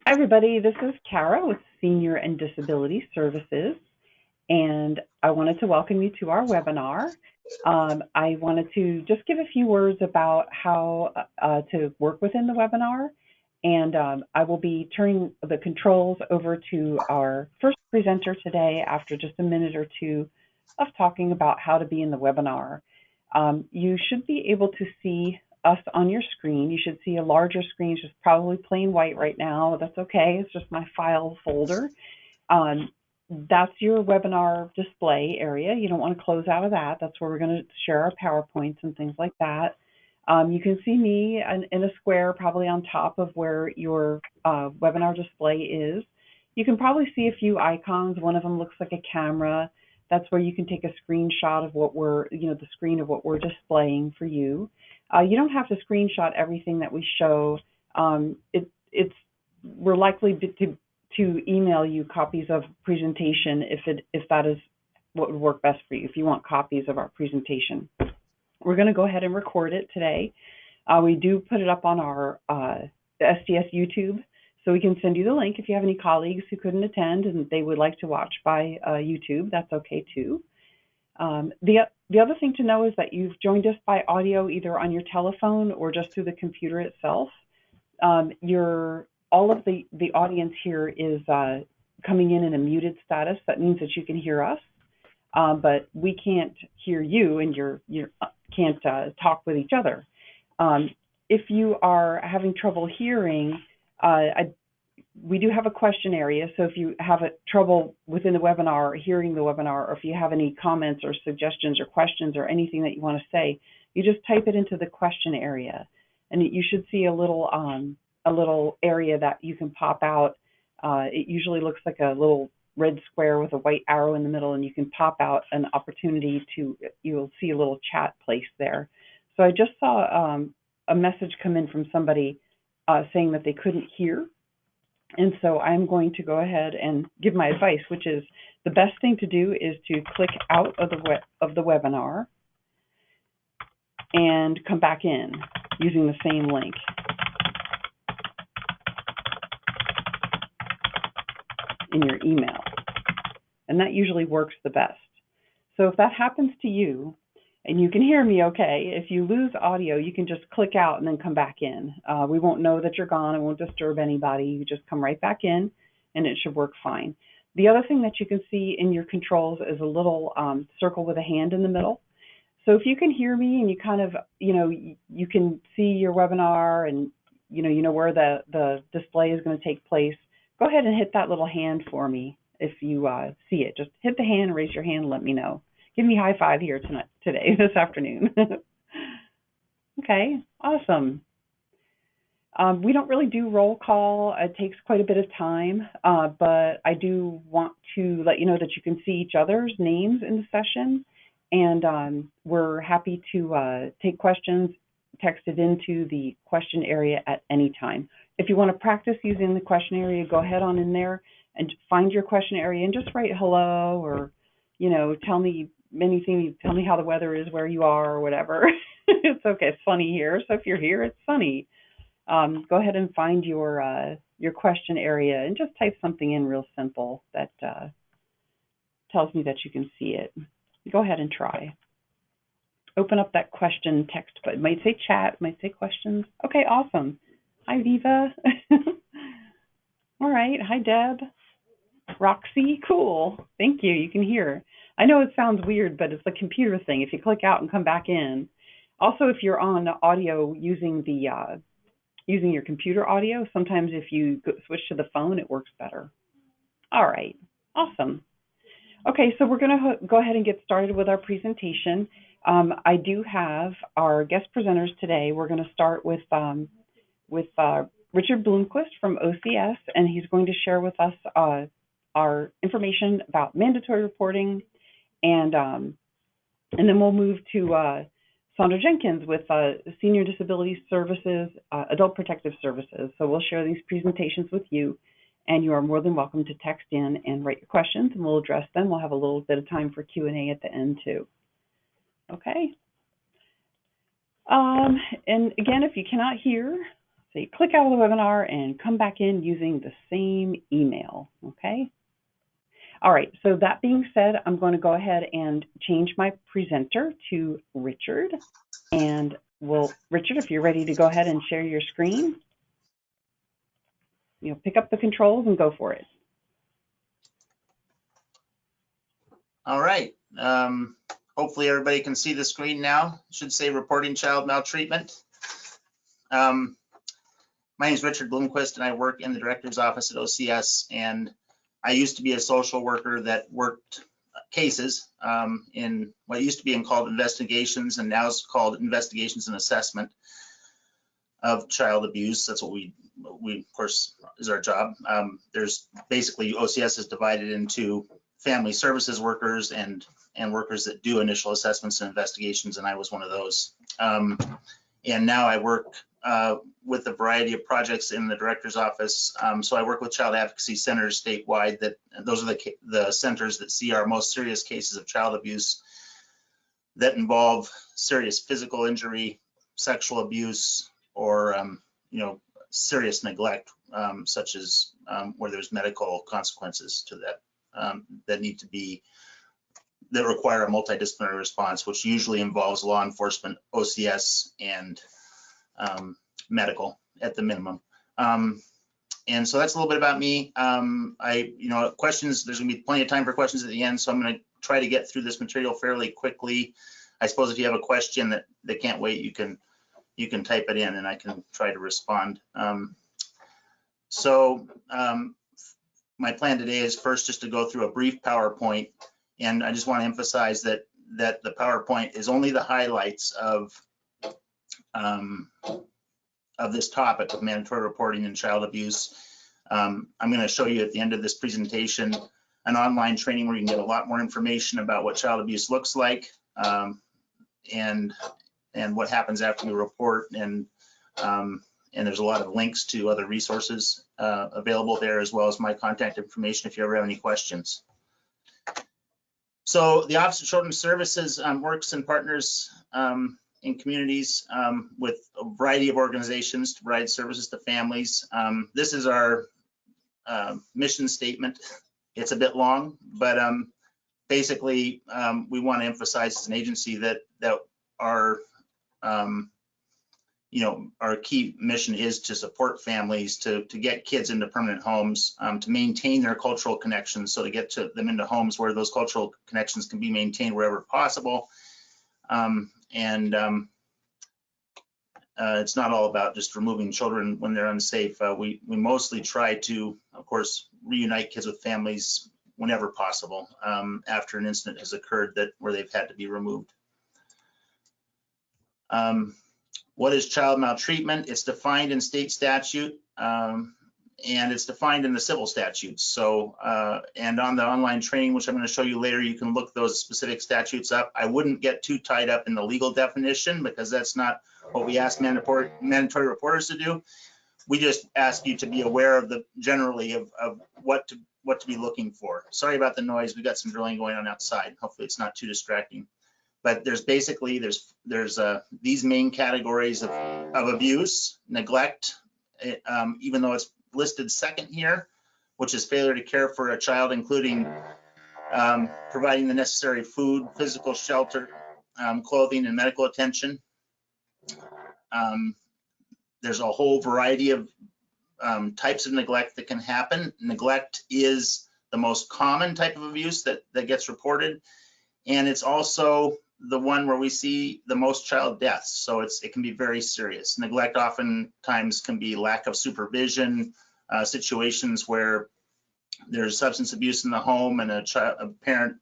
Hi, everybody. This is Kara with Senior and Disability Services, and I wanted to welcome you to our webinar. I wanted to just give a few words about how to work within the webinar, and I will be turning the controls over to our first presenter today after just a minute or two of talking about how to be in the webinar. You should be able to see us on your screen. You should see a larger screen. It's just probably plain white right now. That's okay. It's just my file folder. That's your webinar display area. You don't want to close out of that. That's where we're going to share our PowerPoints and things like that. You can see me in a square probably on top of where your webinar display is. You can probably see a few icons. One of them looks like a camera. That's where you can take a screenshot of what the screen of what we're displaying for you. You don't have to screenshot everything that we show. We're likely to email you copies of presentation if that is what would work best for you, if you want copies of our presentation. We're going to go ahead and record it today. We do put it up on our STS YouTube, so we can send you the link if you have any colleagues who couldn't attend and they would like to watch by YouTube. That's okay too. The other thing to know is that you've joined us by audio either on your telephone or just through the computer itself. All of the audience here is coming in a muted status. That means that you can hear us, but we can't hear you, and you can't talk with each other. If you are having trouble hearing, we do have a question area, so if you have trouble within the webinar or hearing the webinar, or if you have any comments or suggestions or questions or anything that you want to say, you just type it into the question area, and you should see a little area that you can pop out. It usually looks like a little red square with a white arrow in the middle, and you can pop out an opportunity you'll see a little chat place there. So I just saw a message come in from somebody saying that they couldn't hear. And so I'm going to go ahead and give my advice, which is the best thing to do is to click out of the webinar and come back in using the same link. In your email. And that usually works the best. So if that happens to you, and you can hear me okay, if you lose audio, you can just click out and then come back in. We won't know that you're gone. It won't disturb anybody. You just come right back in, and it should work fine. The other thing that you can see in your controls is a little circle with a hand in the middle. So if you can hear me and you kind of, you can see your webinar and, you know where the display is going to take place, go ahead and hit that little hand for me if you see it. Just hit the hand, raise your hand, and let me know. Give me a high five here this afternoon. Okay, awesome. We don't really do roll call. It takes quite a bit of time, but I do want to let you know that you can see each other's names in the session, and we're happy to take questions texted into the question area at any time. If you want to practice using the question area, go ahead on in there and find your question area and just write hello, or tell me anything. Tell me how the weather is where you are or whatever. It's okay. It's sunny here, so if you're here, it's sunny. Go ahead and find your question area and just type something in real simple that tells me that you can see it. Go ahead and try. Open up that question text, but it might say chat, it might say questions. Okay, awesome. Hi, Viva. All right. Hi, Deb. Roxy. Cool. Thank you. You can hear. I know it sounds weird, but it's the computer thing. If you click out and come back in. Also, if you're on audio using your computer audio, sometimes if you switch to the phone, it works better. All right. Awesome. Okay, so we're going to go ahead and get started with our presentation. I do have our guest presenters today. We're going to start with Richard Bloomquist from OCS, and he's going to share with us our information about mandatory reporting, and then we'll move to Sandra Jenkins with Senior Disability Services, Adult Protective Services. So we'll share these presentations with you, and you are more than welcome to text in and write your questions, and we'll address them. We'll have a little bit of time for Q&A at the end too. Okay. And again, if you cannot hear, So you click out of the webinar and come back in using the same email, okay? All right, so that being said, I'm going to go ahead and change my presenter to Richard. And Richard, if you're ready to go ahead and share your screen, pick up the controls and go for it. All right. Hopefully everybody can see the screen now. It should say reporting child maltreatment. My name is Richard Bloomquist, and I work in the director's office at OCS. And I used to be a social worker that worked cases in what used to be called investigations, and now is called investigations and assessment of child abuse. That's what we of course is our job. There's basically OCS is divided into family services workers and workers that do initial assessments and investigations, and I was one of those. And now I work with a variety of projects in the director's office. So I work with child advocacy centers statewide. Those are the centers that see our most serious cases of child abuse that involve serious physical injury, sexual abuse, or serious neglect, such as where there's medical consequences to that that require a multidisciplinary response, which usually involves law enforcement, OCS, and medical at the minimum. And so that's a little bit about me. Questions, there's gonna be plenty of time for questions at the end, so I'm gonna try to get through this material fairly quickly. I suppose if you have a question that can't wait, you can type it in and I can try to respond. My plan today is first just to go through a brief PowerPoint, and I just want to emphasize that the PowerPoint is only the highlights of this topic of mandatory reporting and child abuse. I'm going to show you at the end of this presentation an online training where you can get a lot more information about what child abuse looks like and what happens after you report, and there's a lot of links to other resources available there, as well as my contact information if you ever have any questions. So the Office of Children's Services works and partners in communities with a variety of organizations to provide services to families. This is our mission statement. It's a bit long, but basically we want to emphasize as an agency that our our key mission is to support families to get kids into permanent homes, to maintain their cultural connections, so to get them into homes where those cultural connections can be maintained wherever possible. It's not all about just removing children when they're unsafe. We mostly try to, of course, reunite kids with families whenever possible after an incident has occurred where they've had to be removed. What is child maltreatment? It's defined in state statute and it's defined in the civil statutes. So, and on the online training, which I'm going to show you later, you can look those specific statutes up. I wouldn't get too tied up in the legal definition because that's not what we ask mandatory reporters to do. We just ask you to be aware of generally of what to be looking for. Sorry about the noise. We've got some drilling going on outside. Hopefully it's not too distracting. But there's basically these main categories of abuse, neglect, even though it's listed second here, which is failure to care for a child, including providing the necessary food, physical shelter, clothing, and medical attention. There's a whole variety of types of neglect that can happen. Neglect is the most common type of abuse that gets reported, and it's also the one where we see the most child deaths. So it can be very serious. Neglect oftentimes can be lack of supervision, situations where there's substance abuse in the home and a parent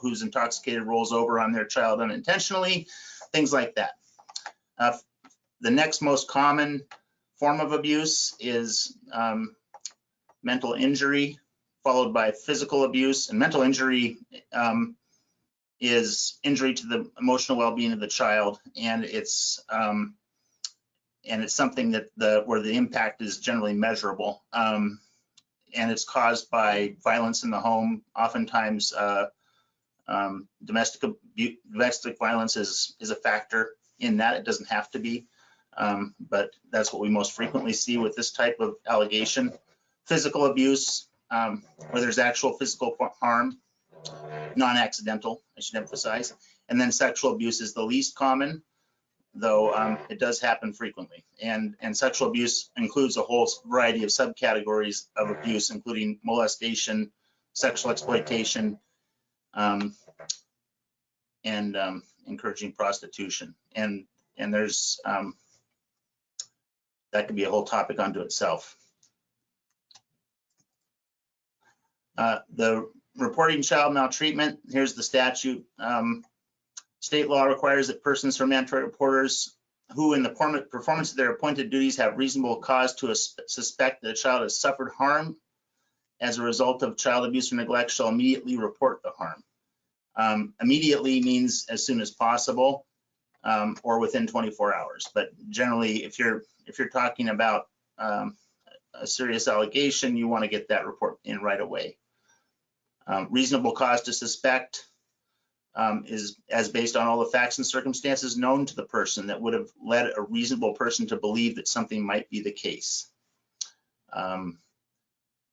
who's intoxicated rolls over on their child unintentionally, things like that. The next most common form of abuse is mental injury, followed by physical abuse. And mental injury is injury to the emotional well-being of the child, and it's something that where the impact is generally measurable, and it's caused by violence in the home. Oftentimes, domestic violence is a factor in that. It doesn't have to be. but that's what we most frequently see with this type of allegation. Physical abuse, where there's actual physical harm, non-accidental, I should emphasize. And then sexual abuse is the least common, though it does happen frequently. And sexual abuse includes a whole variety of subcategories of abuse, including molestation, sexual exploitation, and encouraging prostitution. And there's, that could be a whole topic unto itself. The reporting child maltreatment, here's the statute. State law requires that persons who are mandatory reporters who in the performance of their appointed duties have reasonable cause to suspect that a child has suffered harm as a result of child abuse or neglect shall immediately report the harm. Immediately means as soon as possible, or within 24 hours. But generally, if you're talking about a serious allegation, you want to get that report in right away. Reasonable cause to suspect is as based on all the facts and circumstances known to the person that would have led a reasonable person to believe that something might be the case.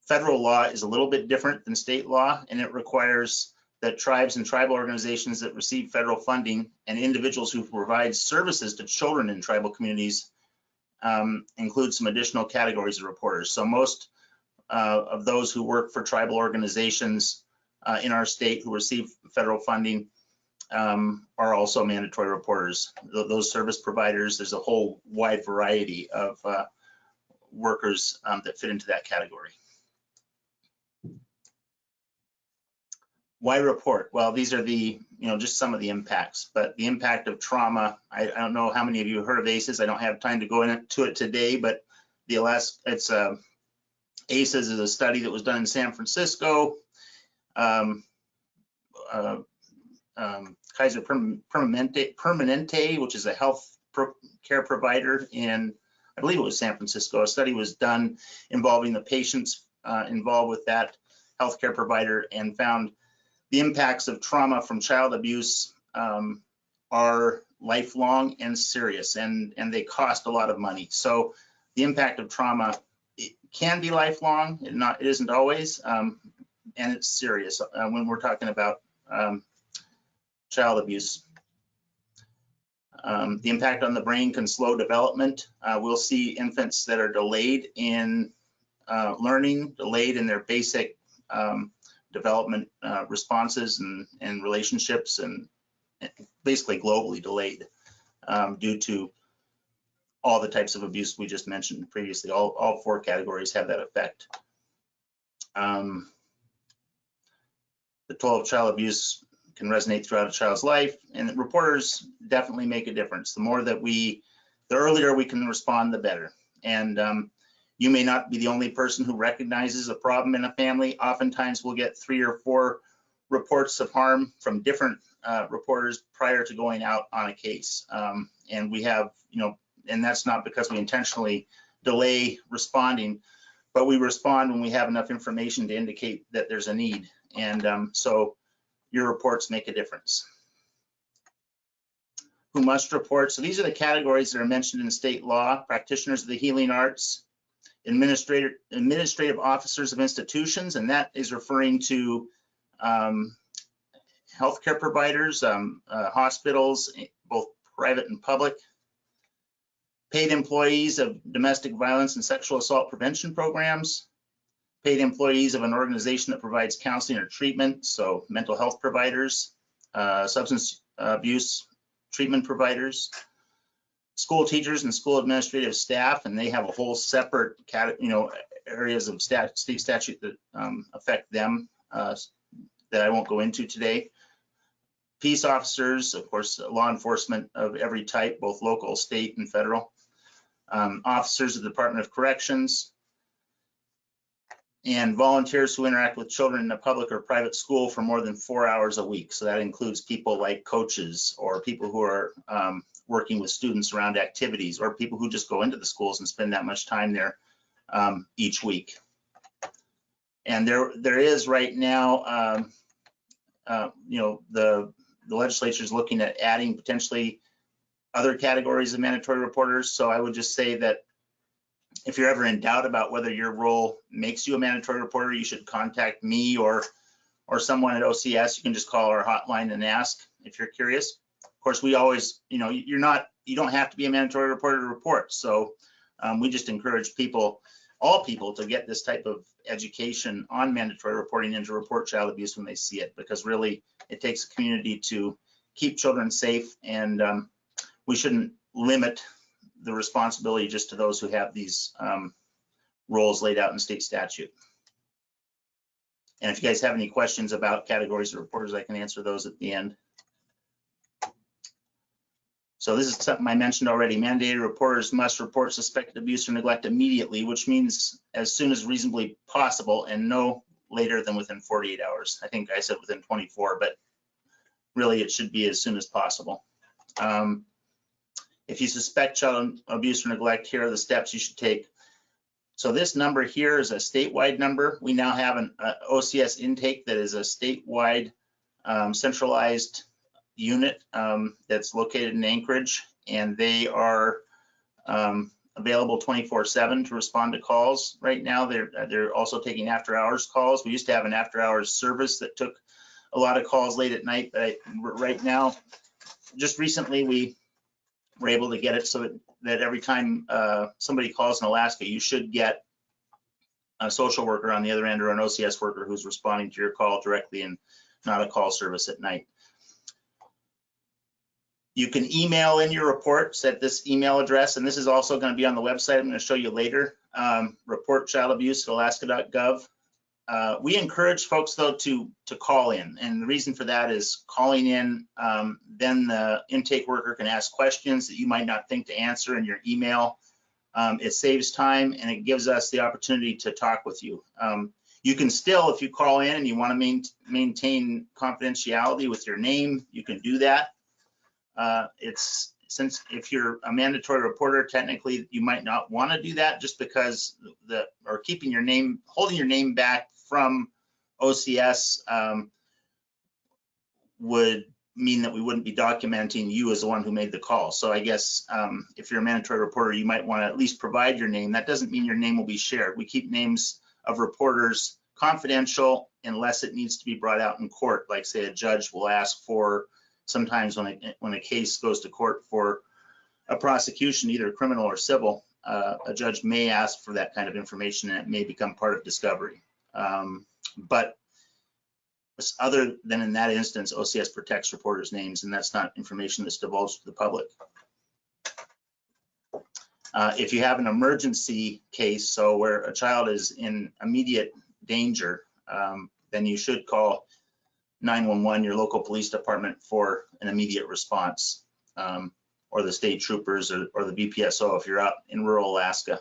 Federal law is a little bit different than state law, and it requires that tribes and tribal organizations that receive federal funding and individuals who provide services to children in tribal communities include some additional categories of reporters. So most of those who work for tribal organizations in our state who receive federal funding are also mandatory reporters. Those service providers, there's a whole wide variety of workers that fit into that category. Why report? Well, these are the, just some of the impacts, but the impact of trauma, I don't know how many of you have heard of ACEs. I don't have time to go into it today, but ACEs is a study that was done in San Francisco. Kaiser Permanente, which is a health care provider in, I believe it was San Francisco. A study was done involving the patients involved with that healthcare provider and found the impacts of trauma from child abuse are lifelong and serious, and they cost a lot of money. So the impact of trauma, it can be lifelong, it isn't always, and it's serious when we're talking about child abuse. The impact on the brain can slow development. We'll see infants that are delayed in learning, delayed in their basic development responses and relationships, and basically globally delayed due to all the types of abuse we just mentioned previously. All four categories have that effect. The toll of child abuse can resonate throughout a child's life, and reporters definitely make a difference. The earlier we can respond, the better. And you may not be the only person who recognizes a problem in a family. Oftentimes we'll get 3 or 4 reports of harm from different reporters prior to going out on a case. And we have, and that's not because we intentionally delay responding, but we respond when we have enough information to indicate that there's a need. And so your reports make a difference. Who must report? So these are the categories that are mentioned in state law: practitioners of the healing arts, administrative officers of institutions, and that is referring to healthcare providers, hospitals, both private and public, paid employees of domestic violence and sexual assault prevention programs, paid employees of an organization that provides counseling or treatment, so mental health providers, substance abuse treatment providers, school teachers and school administrative staff, and they have a whole separate areas of state statute that affect them that I won't go into today. Peace officers, of course, law enforcement of every type, both local, state, and federal. Officers of the Department of Corrections, and volunteers who interact with children in a public or private school for more than 4 hours a week. So that includes people like coaches or people who are working with students around activities, or people who just go into the schools and spend that much time there each week. And there is right now, the legislature is looking at adding potentially other categories of mandatory reporters. So I would just say that if you're ever in doubt about whether your role makes you a mandatory reporter, you should contact me or someone at OCS. You can just call our hotline and ask if you're curious. Of course, we always, you don't have to be a mandatory reporter to report. So we just encourage all people to get this type of education on mandatory reporting and to report child abuse when they see it, because really it takes a community to keep children safe, and we shouldn't limit the responsibility just to those who have these roles laid out in state statute. And if you guys have any questions about categories of reporters, I can answer those at the end. So this is something I mentioned already. Mandated reporters must report suspected abuse or neglect immediately, which means as soon as reasonably possible and no later than within 48 hours. I think I said within 24, but really it should be as soon as possible. If you suspect child abuse or neglect, here are the steps you should take. So this number here is a statewide number. We now have an OCS intake that is a statewide centralized unit that's located in Anchorage, and they are available 24/7 to respond to calls. Right now, they're also taking after-hours calls. We used to have an after-hours service that took a lot of calls late at night, but right now, just recently, we were able to get it so that every time somebody calls in Alaska, you should get a social worker on the other end or an OCS worker who's responding to your call directly and not a call service at night. You can email in your reports at this email address, and this is also going to be on the website. I'm going to show you later. Report child abuse at alaska.gov. We encourage folks, though, to call in, and the reason for that is calling in, then the intake worker can ask questions that you might not think to answer in your email. It saves time, and it gives us the opportunity to talk with you. You can still, if you call in and you want to maintain confidentiality with your name, you can do that. Since if you're a mandatory reporter, technically you might not want to do that, just because keeping your name, holding your name back from OCS would mean that we wouldn't be documenting you as the one who made the call. So I guess if you're a mandatory reporter, you might want to at least provide your name. That doesn't mean your name will be shared. We keep names of reporters confidential unless it needs to be brought out in court. Like, say, a judge will ask for, sometimes when a case goes to court for a prosecution, either criminal or civil, a judge may ask for that kind of information, and it may become part of discovery. But other than in that instance, OCS protects reporters' names, and that's not information that's divulged to the public. If you have an emergency case, so where a child is in immediate danger, then you should call 911, your local police department, for an immediate response, or the state troopers or the BPSO if you're out in rural Alaska.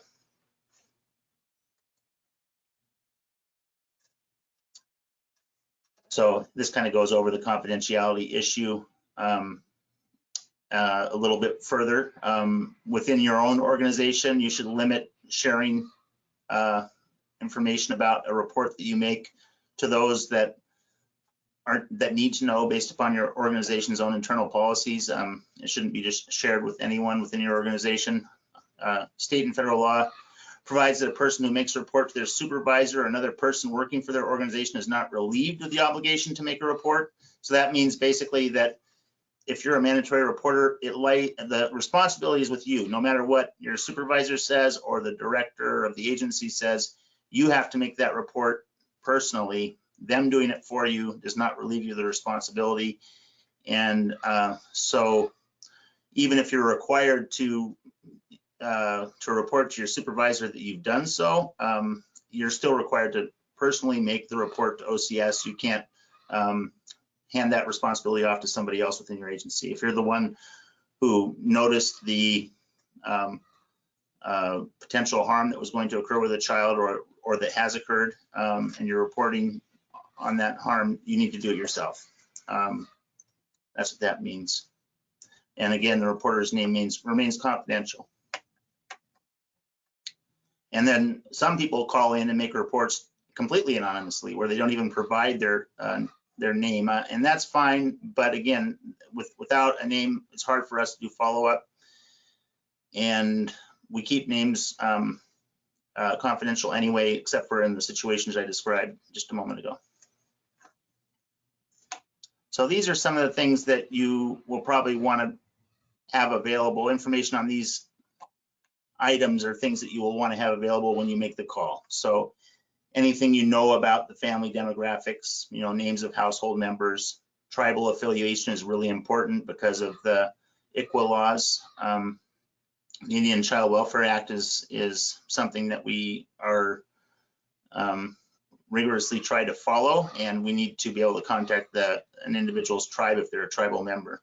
So this kind of goes over the confidentiality issue a little bit further. Within your own organization, you should limit sharing information about a report that you make to those that need to know based upon your organization's own internal policies. It shouldn't be just shared with anyone within your organization. State and federal law provides that a person who makes a report to their supervisor or another person working for their organization is not relieved of the obligation to make a report. So that means basically that if you're a mandatory reporter, the responsibility is with you. No matter what your supervisor says or the director of the agency says, you have to make that report personally. Them doing it for you does not relieve you of the responsibility. And so even if you're required to report to your supervisor that you've done so, you're still required to personally make the report to OCS. You can't hand that responsibility off to somebody else within your agency. If you're the one who noticed the potential harm that was going to occur with a child or that has occurred, and you're reporting on that harm, you need to do it yourself. That's what that means. And again, the reporter's name remains confidential. And then some people call in and make reports completely anonymously, where they don't even provide their name, and that's fine. But again, without a name, it's hard for us to do follow-up. and we keep names confidential anyway, except for in the situations I described just a moment ago. So these are some of the things that you will probably want to have available. Information on these items are things that you will want to have available when you make the call. So anything you know about the family demographics, names of household members. Tribal affiliation is really important because of the ICWA laws. The Indian Child Welfare Act is something that we are rigorously try to follow, and we need to be able to contact an individual's tribe if they're a tribal member.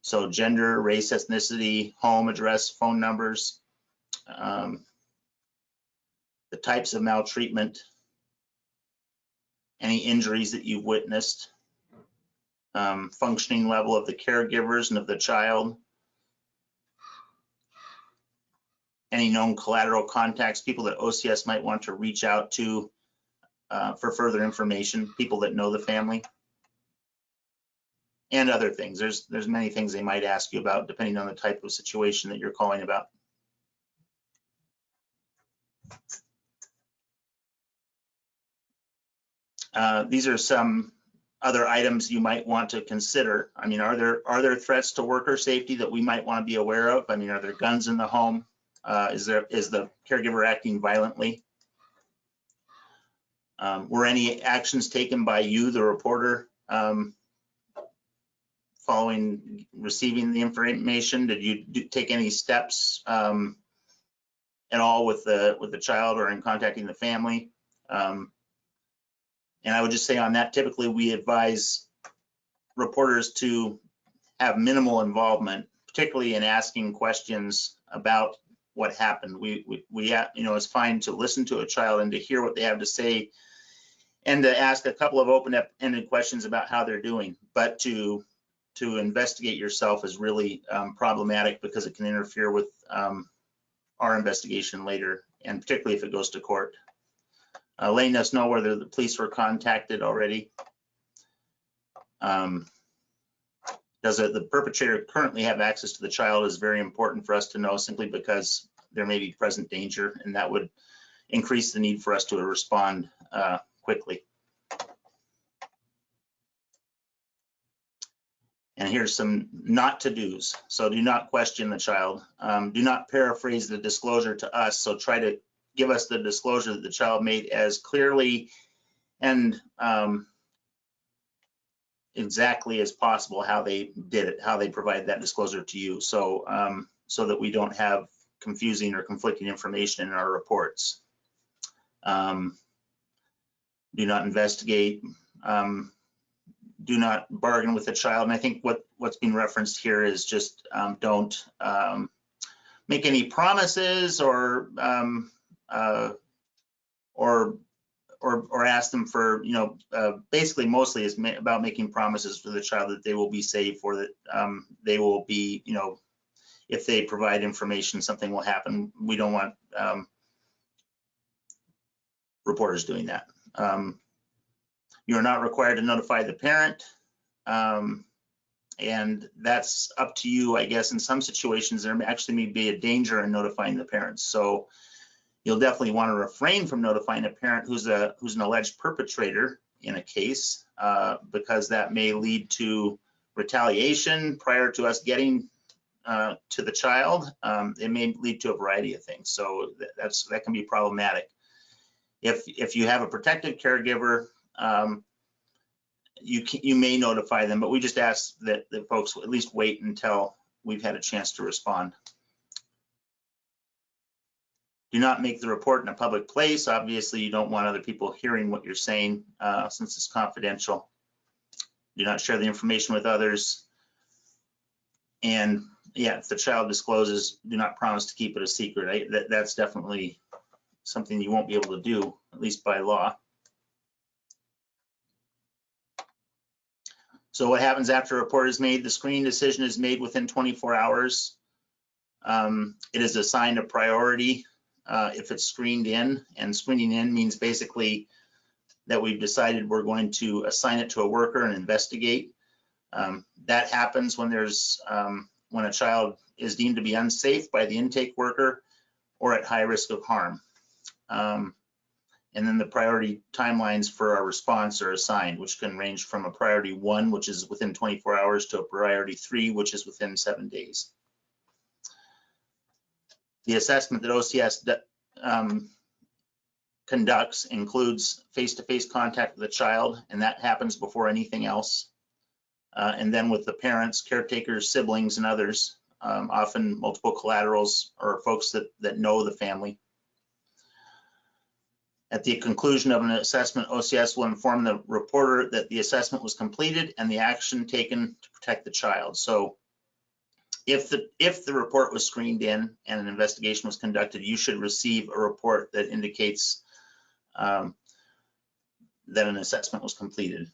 So gender, race, ethnicity, home address, phone numbers, the types of maltreatment, any injuries that you've witnessed, functioning level of the caregivers and of the child, any known collateral contacts, people that OCS might want to reach out to for further information, people that know the family, and other things. There's many things they might ask you about depending on the type of situation that you're calling about. These are some other items you might want to consider. I mean, are there threats to worker safety that we might want to be aware of? I mean, are there guns in the home? Is the caregiver acting violently? Were any actions taken by you, the reporter, following receiving the information? Did you take any steps at all with the child or in contacting the family? And I would just say on that, typically we advise reporters to have minimal involvement, particularly in asking questions about what happened. It's fine to listen to a child and to hear what they have to say, and to ask a couple of open-ended questions about how they're doing. But to investigate yourself is really problematic because it can interfere with our investigation later, and particularly if it goes to court. Letting us know whether the police were contacted already. Does the perpetrator currently have access to the child is very important for us to know, simply because there may be present danger, and that would increase the need for us to respond quickly. And here's some not to do's. So do not question the child. Do not paraphrase the disclosure to us. So try to give us the disclosure that the child made as clearly and exactly as possible how they did it, how they provided that disclosure to you. So so that we don't have confusing or conflicting information in our reports. Do not investigate. Do not bargain with the child. And I think what's being referenced here is just don't make any promises or ask them for, basically mostly is about making promises for the child that they will be safe, or that they will be, if they provide information, something will happen. We don't want reporters doing that. You're not required to notify the parent, and that's up to you, I guess. In some situations, there actually may be a danger in notifying the parents. So you'll definitely want to refrain from notifying a parent who's an alleged perpetrator in a case, because that may lead to retaliation prior to us getting to the child. It may lead to a variety of things. So that can be problematic. If you have a protective caregiver, you may notify them, but we just ask that the folks at least wait until we've had a chance to respond. Do not make the report in a public place. Obviously, you don't want other people hearing what you're saying, since it's confidential. Do not share the information with others. And yeah, if the child discloses, do not promise to keep it a secret. That's definitely something you won't be able to do, at least by law. So what happens after a report is made? The screening decision is made within 24 hours. It is assigned a priority if it's screened in, and screening in means basically that we've decided we're going to assign it to a worker and investigate. That happens when there's when a child is deemed to be unsafe by the intake worker or at high risk of harm. And then the priority timelines for our response are assigned, which can range from a priority 1, which is within 24 hours, to a priority 3, which is within 7 days. The assessment that OCS conducts includes face-to-face contact with the child, and that happens before anything else. And then with the parents, caretakers, siblings, and others, often multiple collaterals or folks that know the family. At the conclusion of an assessment, OCS will inform the reporter that the assessment was completed and the action taken to protect the child. So if the report was screened in and an investigation was conducted, you should receive a report that indicates that an assessment was completed.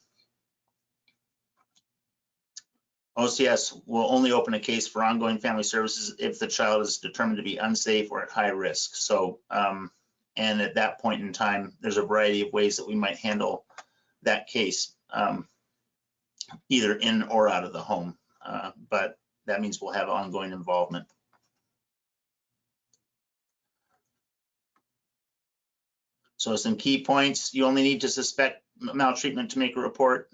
OCS will only open a case for ongoing family services if the child is determined to be unsafe or at high risk. So, and at that point in time, there's a variety of ways that we might handle that case, either in or out of the home. But that means we'll have ongoing involvement. So some key points: you only need to suspect maltreatment to make a report.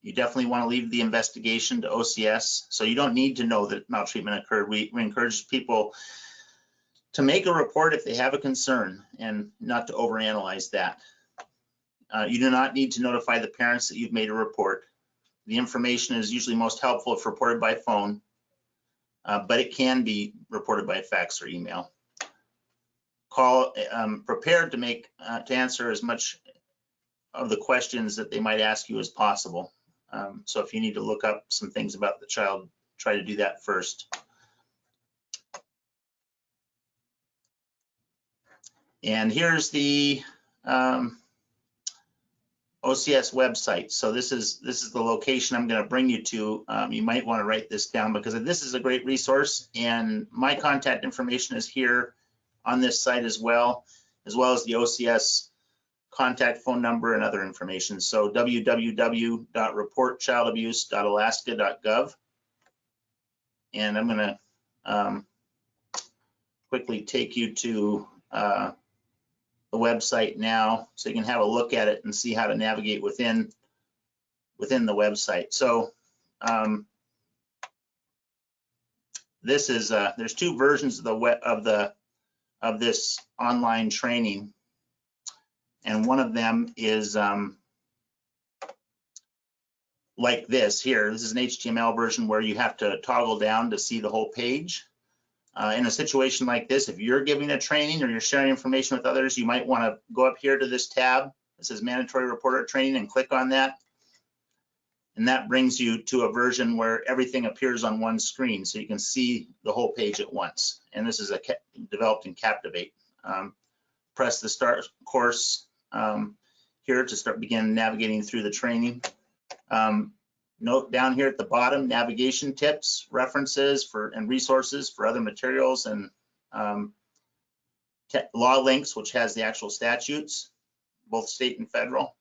You definitely want to leave the investigation to OCS. So you don't need to know that maltreatment occurred. We encourage people to make a report if they have a concern and not to overanalyze that. You do not need to notify the parents that you've made a report. The information is usually most helpful if reported by phone, but it can be reported by fax or email. Prepared to answer as much of the questions that they might ask you as possible. So if you need to look up some things about the child, try to do that first. And here's the OCS website. So this is the location I'm going to bring you to. You might want to write this down because this is a great resource, and my contact information is here on this site as well as the OCS contact phone number and other information. So www.reportchildabuse.alaska.gov. And I'm going to quickly take you to the website now so you can have a look at it and see how to navigate within the website. So this is there's two versions of this online training, and one of them is like this here. This is an HTML version where you have to toggle down to see the whole page. In a situation like this, if you're giving a training or you're sharing information with others, you might want to go up here to this tab. This is Mandatory Reporter Training, and click on that. And that brings you to a version where everything appears on one screen, so you can see the whole page at once. And this is developed in Captivate. Press the Start Course here to begin navigating through the training. Note down here at the bottom, navigation tips, references and resources for other materials, and law links, which has the actual statutes, both state and federal.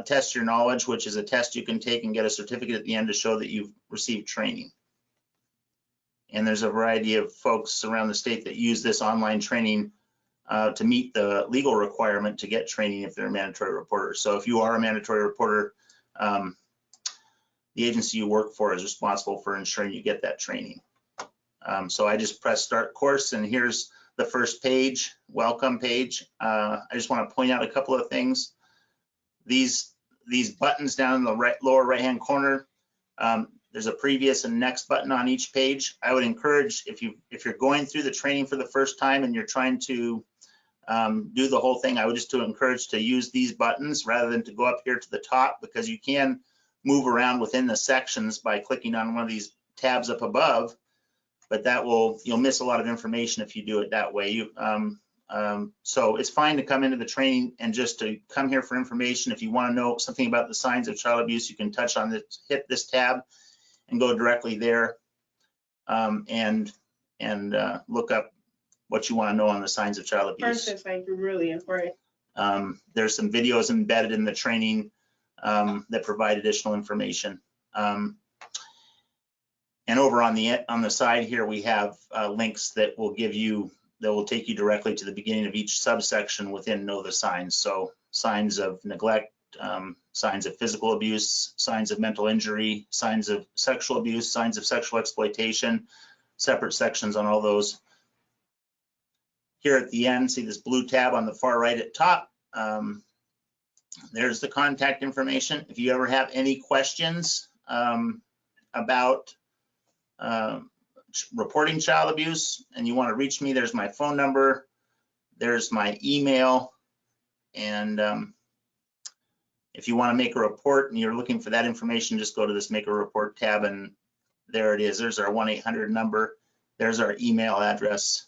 Test your knowledge, which is a test you can take and get a certificate at the end to show that you've received training. And there's a variety of folks around the state that use this online training to meet the legal requirement to get training if they're a mandatory reporter. So if you are a mandatory reporter, the agency you work for is responsible for ensuring you get that training. So I just press Start Course, and here's the first page, welcome page. I just want to point out a couple of things. These buttons down in the lower right-hand corner, there's a previous and next button on each page. I would encourage, if you're going through the training for the first time and you're trying to do the whole thing, I would just encourage to use these buttons rather than to go up here to the top, because you can move around within the sections by clicking on one of these tabs up above, but you'll miss a lot of information if you do it that way. So it's fine to come into the training and just to come here for information. If you want to know something about the signs of child abuse, you can touch on this, hit this tab and go directly there and look up what you want to know on the signs of child abuse. Perfect, thank you, really important. There's some videos embedded in the training that provide additional information. And over on the side here, we have links that will take you directly to the beginning of each subsection within Know the Signs. So signs of neglect, signs of physical abuse, signs of mental injury, signs of sexual abuse, signs of sexual exploitation, separate sections on all those. Here at the end, see this blue tab on the far right at top. There's the contact information. If you ever have any questions about reporting child abuse and you want to reach me, there's my phone number, there's my email, and if you want to make a report and you're looking for that information, just go to this Make a Report tab, and there it is. There's our 1-800 number. There's our email address.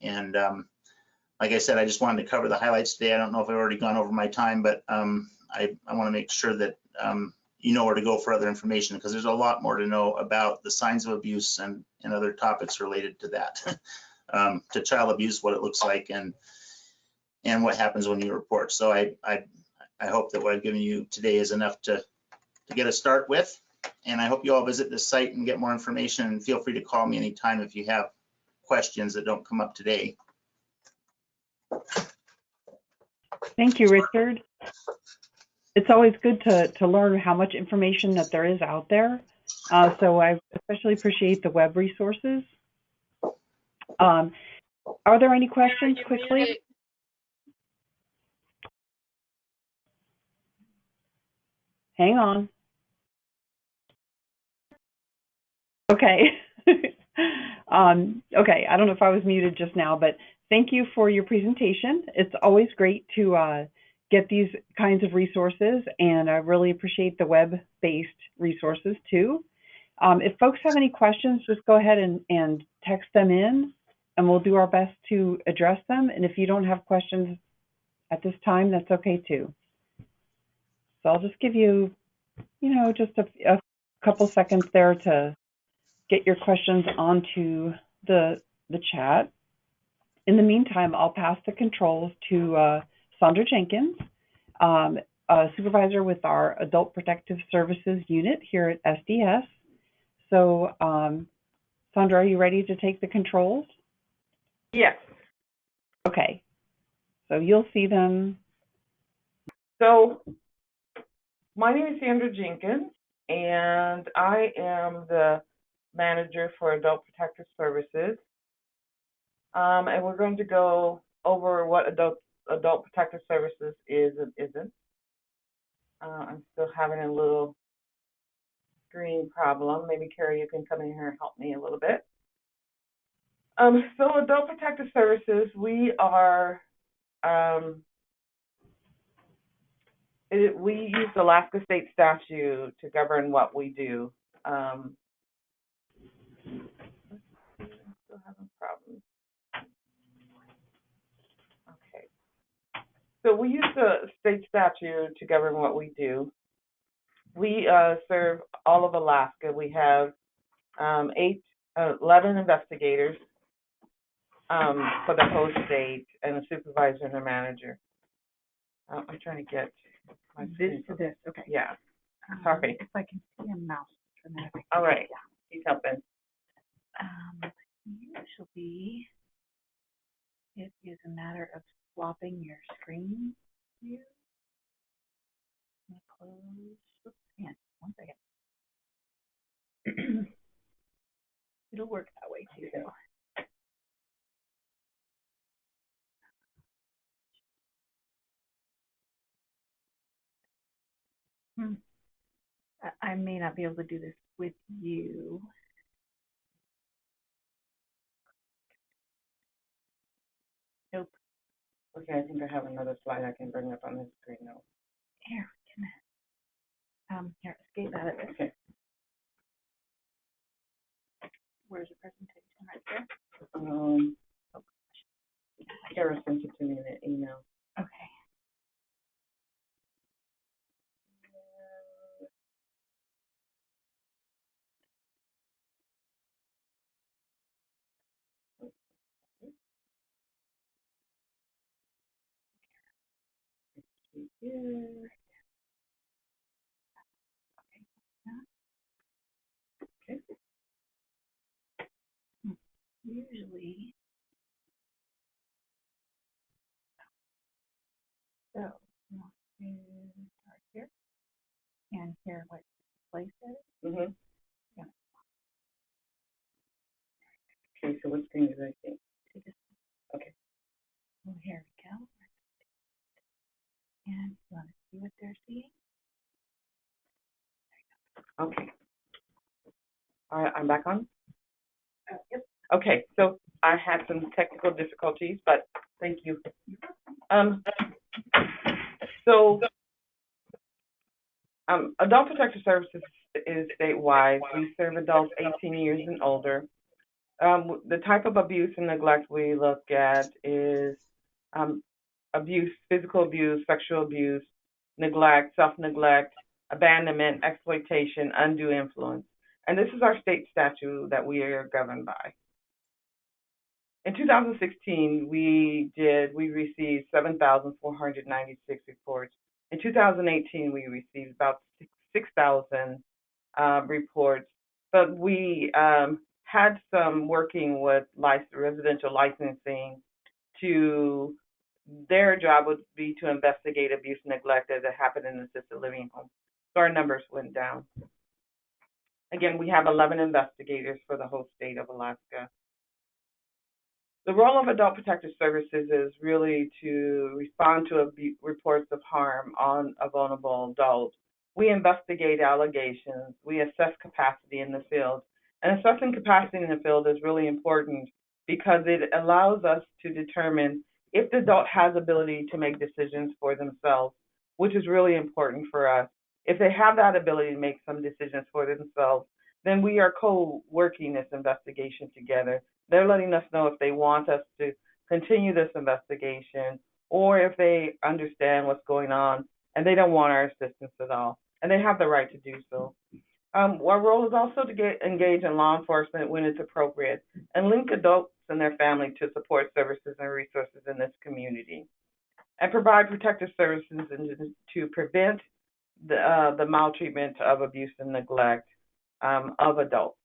And like I said, I just wanted to cover the highlights today. I don't know if I've already gone over my time, but I want to make sure that you know where to go for other information, because there's a lot more to know about the signs of abuse and other topics related to that, to child abuse, what it looks like, and what happens when you report. So I hope that what I've given you today is enough to get a start with, and I hope you all visit this site and get more information, and feel free to call me anytime if you have questions that don't come up today. Thank you, Richard. It's always good to learn how much information that there is out there. So I especially appreciate the web resources. Are there any questions quickly? Hang on. Okay. Okay, I don't know if I was muted just now, but thank you for your presentation. It's always great to get these kinds of resources, and I really appreciate the web-based resources too. If folks have any questions, just go ahead and text them in, and we'll do our best to address them. And if you don't have questions at this time, that's okay too. So I'll just give you, just a couple seconds there to get your questions onto the chat. In the meantime, I'll pass the controls to Sandra Jenkins, a supervisor with our Adult Protective Services unit here at SDS. So, Sandra, are you ready to take the controls? Yes. Okay. So you'll see them. So my name is Sandra Jenkins, and I am the manager for Adult Protective Services. And we're going to go over what Adult Protective Services is and isn't. I'm still having a little screen problem. Maybe Carrie, you can come in here and help me a little bit. So Adult Protective Services, we are, we use the Alaska State statute to govern what we do. I'm still having problems. Okay. So we use the state statute to govern what we do. We serve all of Alaska. We have 11 investigators for the whole state, and a supervisor and a manager. I'm trying to get my this to this. Okay. Yeah. Sorry. If I can see a mouse for a minute. All right. Yeah. He's helping. Usually, it is a matter of swapping your screen view. Close. Oops, hang on. 1 second. It'll work that way too, though. I may not be able to do this with you. Nope. Okay, I think I have another slide I can bring up on this screen now. Here, here, escape out of it. Okay. Where's the presentation? Right there. Oh gosh. Kara sent it to me in an email. Okay. Yeah. Okay. usually, so you want to start here and hear what place is. Mm-hmm. Yeah. Okay, so what screen did I see? To this. Okay. Oh, here we go. And you want to see what they're seeing? Okay. All right, I'm back on. Yep. Okay, so I had some technical difficulties, but thank you. Adult Protective Services is statewide. We serve adults 18 years and older. The type of abuse and neglect we look at is abuse, physical abuse, sexual abuse, neglect, self-neglect, abandonment, exploitation, undue influence. And this is our state statute that we are governed by. In 2016, we received 7,496 reports. In 2018, we received about 6,000 reports, but we had some working with residential licensing to, their job would be to investigate abuse and neglect as it happened in assisted living homes. So our numbers went down. Again, we have 11 investigators for the whole state of Alaska. The role of Adult Protective Services is really to respond to reports of harm on a vulnerable adult. We investigate allegations. We assess capacity in the field. And assessing capacity in the field is really important because it allows us to determine if the adult has ability to make decisions for themselves, which is really important for us. If they have that ability to make some decisions for themselves, then we are co-working this investigation together. They're letting us know if they want us to continue this investigation or if they understand what's going on and they don't want our assistance at all. And they have the right to do so. Our role is also to engage in law enforcement when it's appropriate and link adults and their family to support services and resources in this community and provide protective services to prevent the maltreatment of abuse and neglect of adults.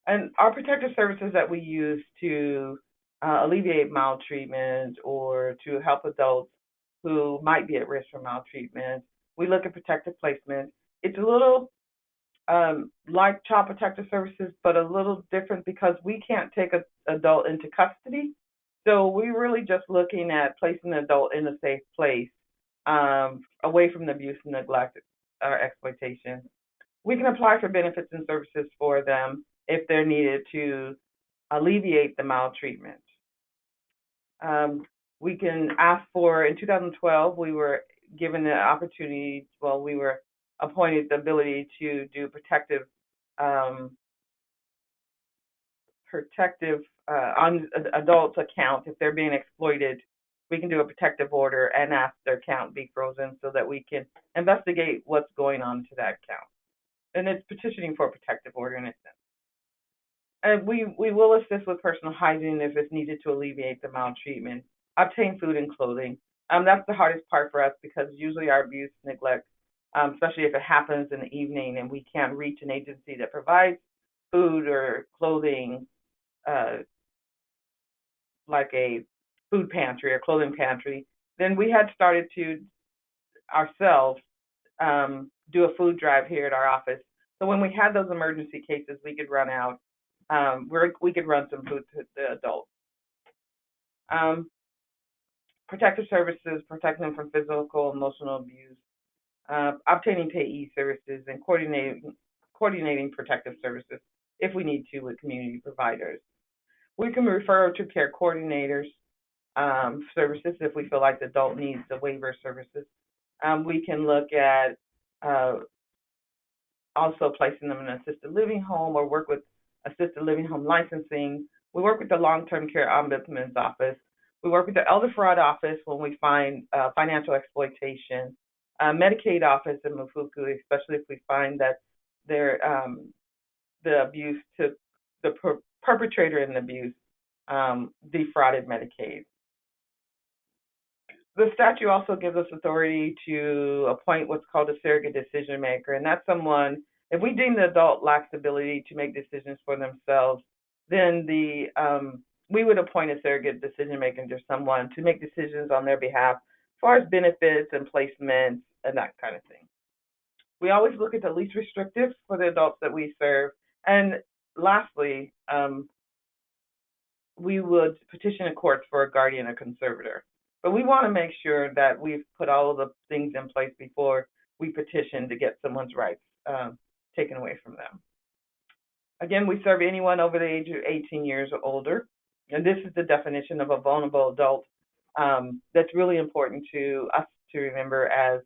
And our protective services that we use to alleviate maltreatment or to help adults who might be at risk for maltreatment, we look at protective placement. It's a little like Child Protective Services, but a little different because we can't take an adult into custody. So we're really just looking at placing the adult in a safe place, away from the abuse and neglect or exploitation. We can apply for benefits and services for them if they're needed to alleviate the maltreatment. We can ask for, in 2012, we were given the opportunity, we were appointed the ability to do protective on adults' account. If they're being exploited, we can do a protective order and ask their account be frozen so that we can investigate what's going on to that account. And it's petitioning for a protective order in a sense. And we will assist with personal hygiene if it's needed to alleviate the maltreatment, obtain food and clothing. That's the hardest part for us because usually our abuse, neglect, especially if it happens in the evening and we can't reach an agency that provides food or clothing, like a food pantry or clothing pantry, then we had started to ourselves do a food drive here at our office. So when we had those emergency cases, we could run out. We could run some food to the adults. Protective services, protecting them from physical, emotional abuse, obtaining payee services, and coordinating protective services if we need to with community providers. We can refer to care coordinators services if we feel like the adult needs the waiver services. We can look at also placing them in an assisted living home or work with assisted living home licensing. We work with the long-term care ombudsman's office. We work with the elder fraud office when we find financial exploitation, Medicaid office in Mafuku, especially if we find that the abuse to the perpetrator in the abuse defrauded Medicaid. The statute also gives us authority to appoint what's called a surrogate decision maker, and that's someone If we deem the adult lacks the ability to make decisions for themselves, then we would appoint a surrogate decision maker to someone to make decisions on their behalf as far as benefits and placements and that kind of thing. We always look at the least restrictive for the adults that we serve. And lastly, we would petition a court for a guardian or conservator. But we want to make sure that we've put all of the things in place before we petition to get someone's rights taken away from them. Again, we serve anyone over the age of 18 years or older. And this is the definition of a vulnerable adult that's really important to us to remember as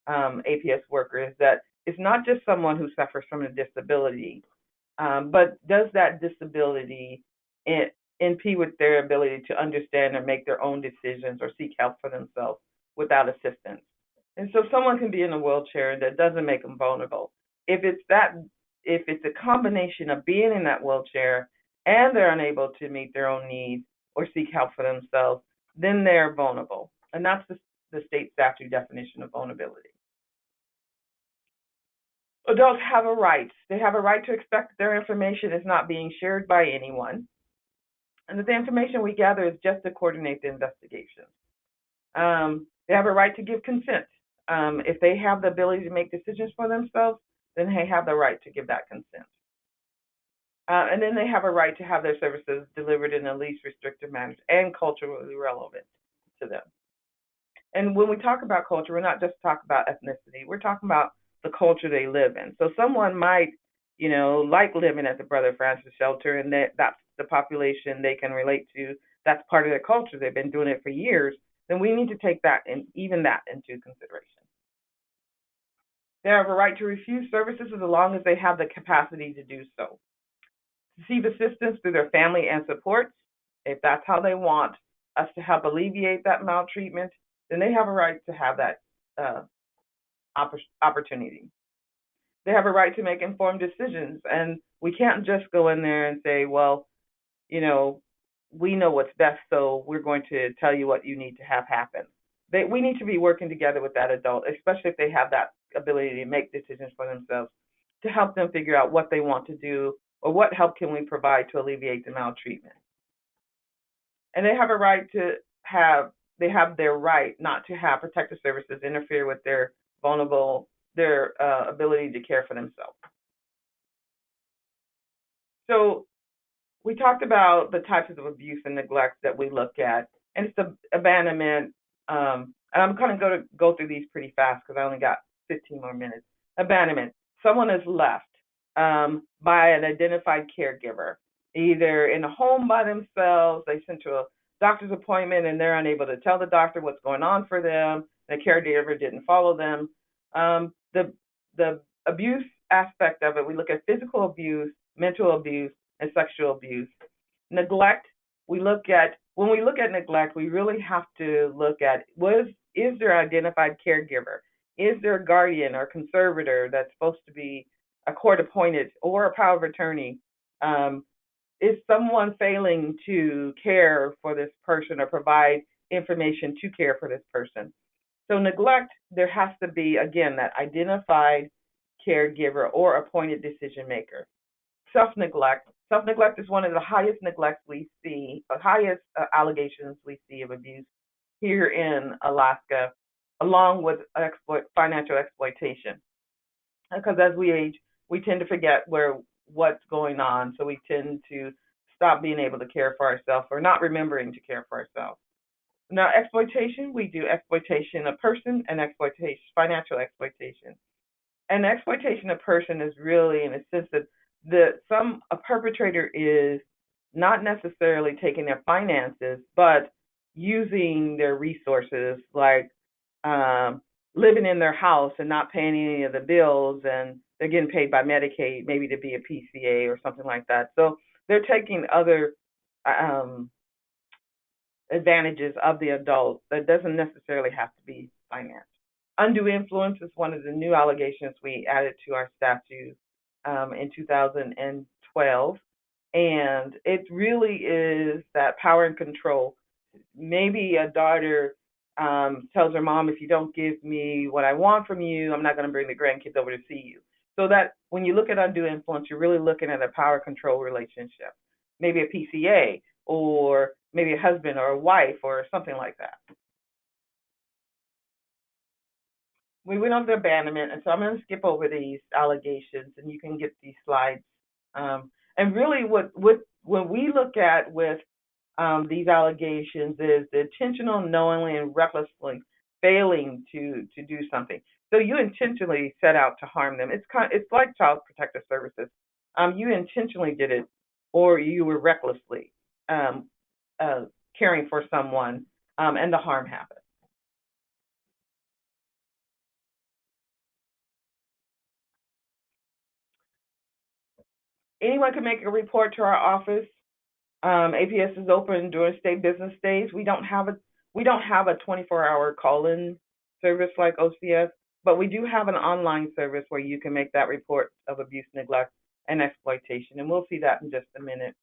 APS workers, that it's not just someone who suffers from a disability, but does that disability impede with their ability to understand and make their own decisions or seek help for themselves without assistance. And so someone can be in a wheelchair that doesn't make them vulnerable. If it's a combination of being in that wheelchair and they're unable to meet their own needs or seek help for themselves, then they're vulnerable. And that's the state statute definition of vulnerability. Adults have a right. They have a right to expect that their information is not being shared by anyone, and that the information we gather is just to coordinate the investigation. They have a right to give consent. If they have the ability to make decisions for themselves, then they have the right to give that consent. And then they have a right to have their services delivered in the least restrictive manner and culturally relevant to them. And when we talk about culture, we're not just talking about ethnicity. We're talking about the culture they live in. So someone might, like living at the Brother Francis shelter, and that's the population they can relate to. That's part of their culture. They've been doing it for years. Then we need to take that and even that into consideration. They have a right to refuse services as long as they have the capacity to do so. Receive assistance through their family and supports. If that's how they want us to help alleviate that maltreatment, then they have a right to have that opportunity. They have a right to make informed decisions, and we can't just go in there and say, well, we know what's best, so we're going to tell you what you need to have happen. We need to be working together with that adult, especially if they have that ability to make decisions for themselves, to help them figure out what they want to do or what help can we provide to alleviate the maltreatment. And they have a right to have, they have their right not to have protective services interfere with their ability to care for themselves. So we talked about the types of abuse and neglect that we look at, and it's the abandonment. And I'm going to go through these pretty fast because I only got 15 more minutes. Abandonment. Someone is left by an identified caregiver, either in a home by themselves, they sent to a doctor's appointment and they're unable to tell the doctor what's going on for them, the caregiver didn't follow them. The abuse aspect of it, we look at physical abuse, mental abuse, and sexual abuse. Neglect, when we look at neglect, we really have to look at is there an identified caregiver? Is there a guardian or conservator that's supposed to be a court appointed or a power of attorney? Is someone failing to care for this person or provide information to care for this person? So neglect, there has to be, again, that identified caregiver or appointed decision maker. Self-neglect. Self-neglect is one of the highest neglects we see, highest allegations we see of abuse here in Alaska, along with financial exploitation. Because as we age, we tend to forget what's going on, so we tend to stop being able to care for ourselves or not remembering to care for ourselves. Now, exploitation, we do exploitation of person and financial exploitation. And exploitation of person is really in a sense that a perpetrator is not necessarily taking their finances, but using their resources, like living in their house and not paying any of the bills, and they're getting paid by Medicaid, maybe to be a PCA or something like that. So they're taking other advantages of the adult that doesn't necessarily have to be finance. Undue influence is one of the new allegations we added to our statute in 2012. And it really is that power and control. Maybe a daughter tells her mom, if you don't give me what I want from you, I'm not going to bring the grandkids over to see you. So that when you look at undue influence, you're really looking at a power control relationship, maybe a PCA, or maybe a husband or a wife or something like that. We went on to abandonment, and so I'm going to skip over these allegations, and you can get these slides. And really, when we look at with these allegations is the intentional, knowingly, and recklessly failing to do something. So you intentionally set out to harm them. It's like Child Protective Services. You intentionally did it, or you were recklessly caring for someone, and the harm happened. Anyone can make a report to our office. APS is open during state business days. We don't have a 24-hour call-in service like OCS, but we do have an online service where you can make that report of abuse, neglect, and exploitation, and we'll see that in just a minute.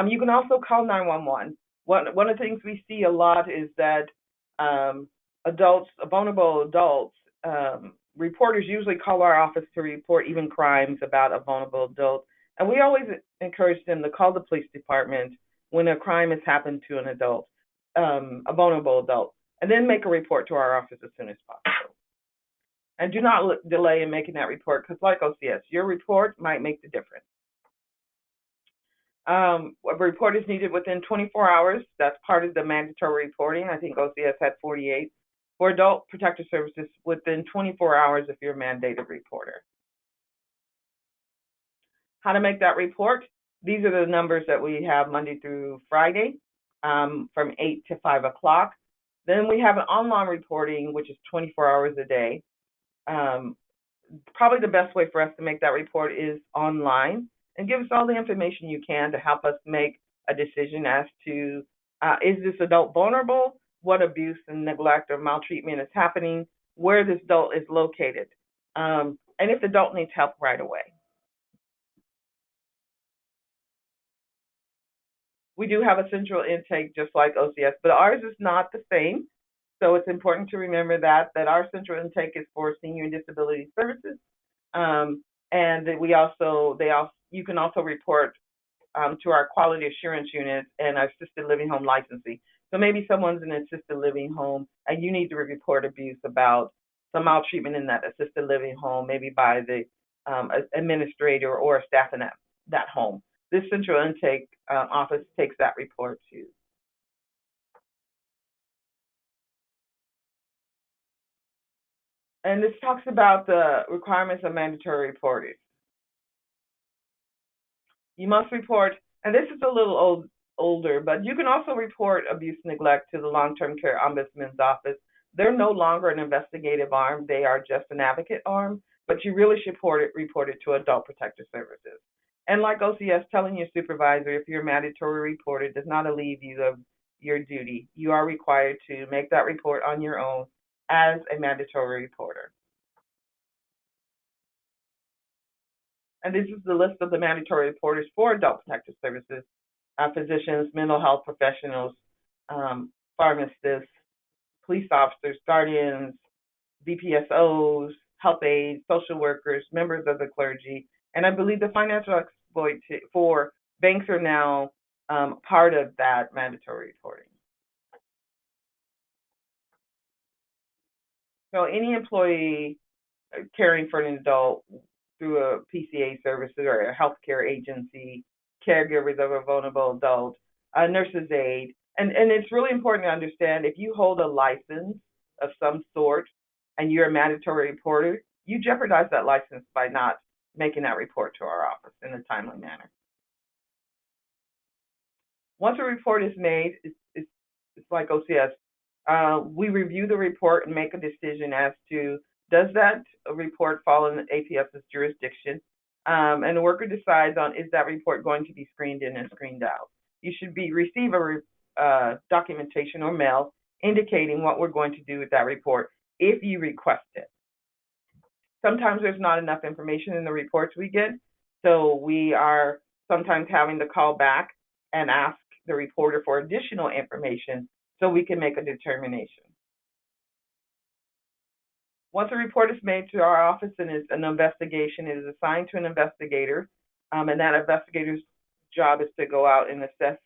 You can also call 911. One of the things we see a lot is that vulnerable adults, reporters usually call our office to report even crimes about a vulnerable adult. And we always encourage them to call the police department when a crime has happened to an adult, a vulnerable adult, and then make a report to our office as soon as possible. And do not delay in making that report, because like OCS, your report might make the difference. A report is needed within 24 hours. That's part of the mandatory reporting. I think OCS had 48. For Adult Protective Services, within 24 hours if you're a mandated reporter. How to make that report? These are the numbers that we have Monday through Friday, from 8 to 5 o'clock. Then we have an online reporting, which is 24 hours a day. Probably the best way for us to make that report is online, and give us all the information you can to help us make a decision as to, is this adult vulnerable? What abuse and neglect or maltreatment is happening? Where this adult is located? And if the adult needs help right away. We do have a central intake just like OCS, but ours is not the same. So it's important to remember that our central intake is for senior and disability services. And that you can also report to our quality assurance unit and our assisted living home licensing. So maybe someone's in an assisted living home and you need to report abuse about some maltreatment in that assisted living home, maybe by the administrator or staff in that home. This central intake office takes that report too. And this talks about the requirements of mandatory reporting. You must report, and this is a little older, but you can also report abuse and neglect to the Long-Term Care Ombudsman's office. They're no longer an investigative arm. They are just an advocate arm, but you really should report it to Adult Protective Services. And like OCS, telling your supervisor if you're mandatory reporter does not relieve you of your duty. You are required to make that report on your own as a mandatory reporter. And this is the list of the mandatory reporters for Adult Protective Services: physicians, mental health professionals, pharmacists, police officers, guardians, BPSOs, health aides, social workers, members of the clergy, and I believe the financial exploit for banks are now part of that mandatory reporting. So any employee caring for an adult through a PCA services or a healthcare agency, caregivers of a vulnerable adult, a nurse's aide, and it's really important to understand if you hold a license of some sort and you're a mandatory reporter, you jeopardize that license by not making that report to our office in a timely manner. Once a report is made, it's like OCS. We review the report and make a decision as to, does that report fall in APS's jurisdiction? And the worker decides on, is that report going to be screened in and screened out? You should receive a documentation or mail indicating what we're going to do with that report if you request it. Sometimes there's not enough information in the reports we get, so we are sometimes having to call back and ask the reporter for additional information so we can make a determination. Once a report is made to our office and is an investigation, it is assigned to an investigator, and that investigator's job is to go out and assess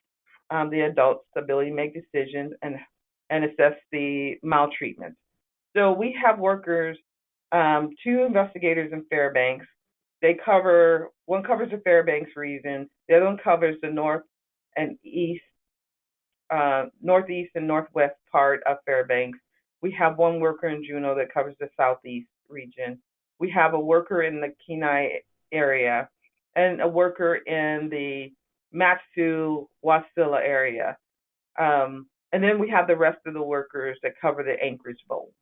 the adult's ability to make decisions and assess the maltreatment. So we have workers, 2 investigators in Fairbanks. One covers the Fairbanks region, the other one covers the northeast and northwest part of Fairbanks. We have one worker in Juneau that covers the southeast region. We have a worker in the Kenai area and a worker in the Matsu-Wasilla area. And then we have the rest of the workers that cover the Anchorage Bowl.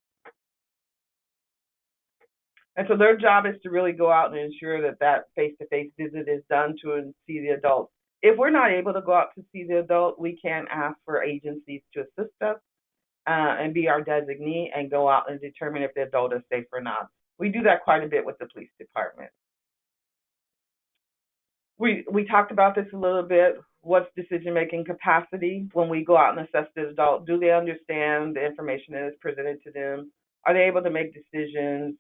And so their job is to really go out and ensure that that face-to-face visit is done to see the adult. If we're not able to go out to see the adult, we can ask for agencies to assist us and be our designee and go out and determine if the adult is safe or not. We do that quite a bit with the police department. We talked about this a little bit. What's decision-making capacity when we go out and assess the adult? Do they understand the information that is presented to them? Are they able to make decisions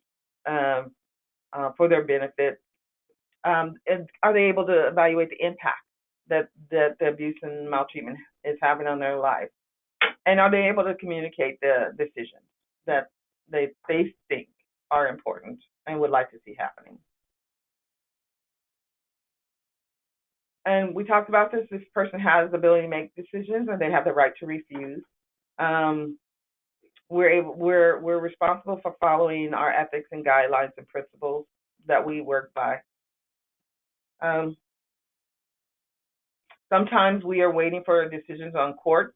for their benefit? And are they able to evaluate the impact that the abuse and maltreatment is having on their life? And are they able to communicate the decisions that they think are important and would like to see happening? And we talked about this. This person has the ability to make decisions, and they have the right to refuse. We're responsible for following our ethics and guidelines and principles that we work by. Sometimes we are waiting for decisions on court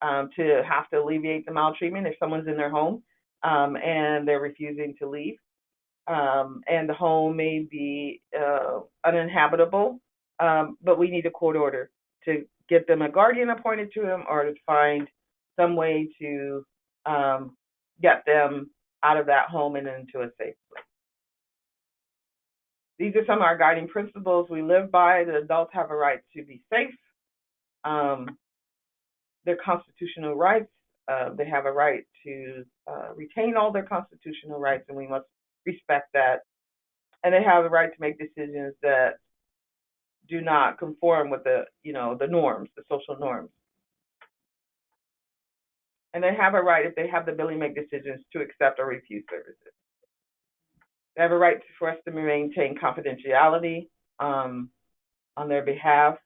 to have to alleviate the maltreatment if someone's in their home and they're refusing to leave. And the home may be uninhabitable, but we need a court order to get them a guardian appointed to them or to find some way to get them out of that home and into a safe place. These are some of our guiding principles we live by. The adults have a right to be safe. Their constitutional rights, they have a right to retain all their constitutional rights, and we must respect that. And they have a right to make decisions that do not conform with the norms, the social norms. And they have a right, if they have the ability to make decisions, to accept or refuse services. They have a right for us to maintain confidentiality on their behalf.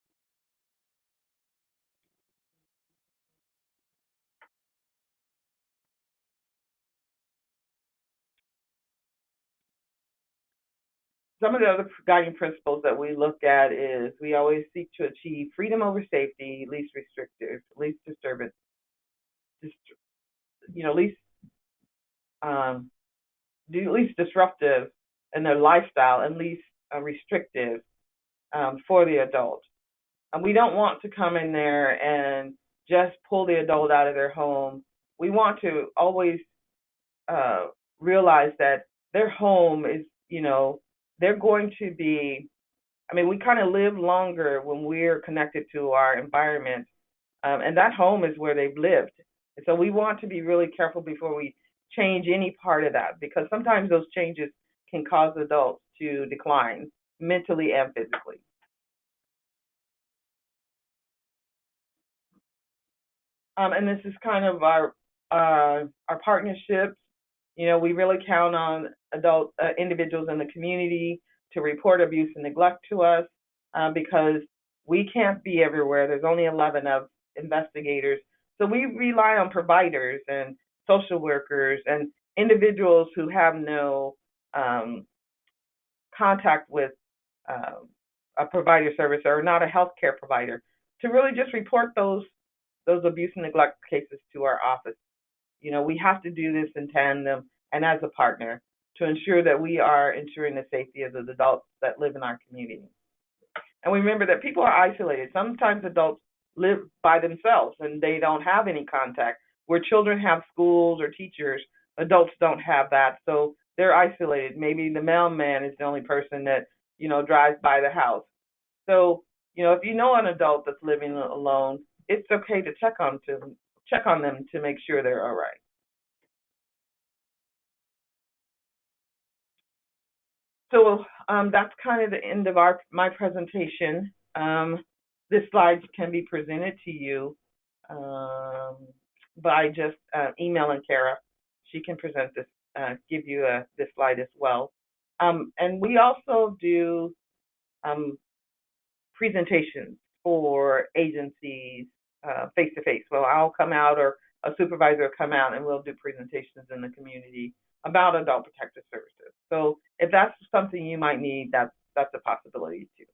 Some of the other guiding principles that we look at is we always seek to achieve freedom over safety, least restrictive, least disturbance, least disruptive in their lifestyle and least restrictive for the adult. And we don't want to come in there and just pull the adult out of their home. We want to always realize that their home is, they're going to be, we kind of live longer when we're connected to our environment, and that home is where they've lived. And so we want to be really careful before we change any part of that, because sometimes those changes can cause adults to decline mentally and physically. And this is kind of our partnerships. We really count on adult individuals in the community to report abuse and neglect to us because we can't be everywhere. There's only 11 of investigators. So we rely on providers and social workers and individuals who have no contact with a provider service or not a healthcare provider to really just report those abuse and neglect cases to our office. We have to do this in tandem and as a partner to ensure that we are ensuring the safety of the adults that live in our community. And we remember that people are isolated. Sometimes adults live by themselves and they don't have any contact. Where children have schools or teachers, adults don't have that. So they're isolated. Maybe the mailman is the only person that, drives by the house. So, if you know an adult that's living alone, it's okay to check on them to make sure they're all right. So that's kind of the end of my presentation. This slide can be presented to you by just emailing Kara. She can present this, give you this slide as well. And we also do presentations for agencies face-to-face. Well, I'll come out, or a supervisor will come out, and we'll do presentations in the community about adult protective services. So if that's something you might need, that's a possibility too.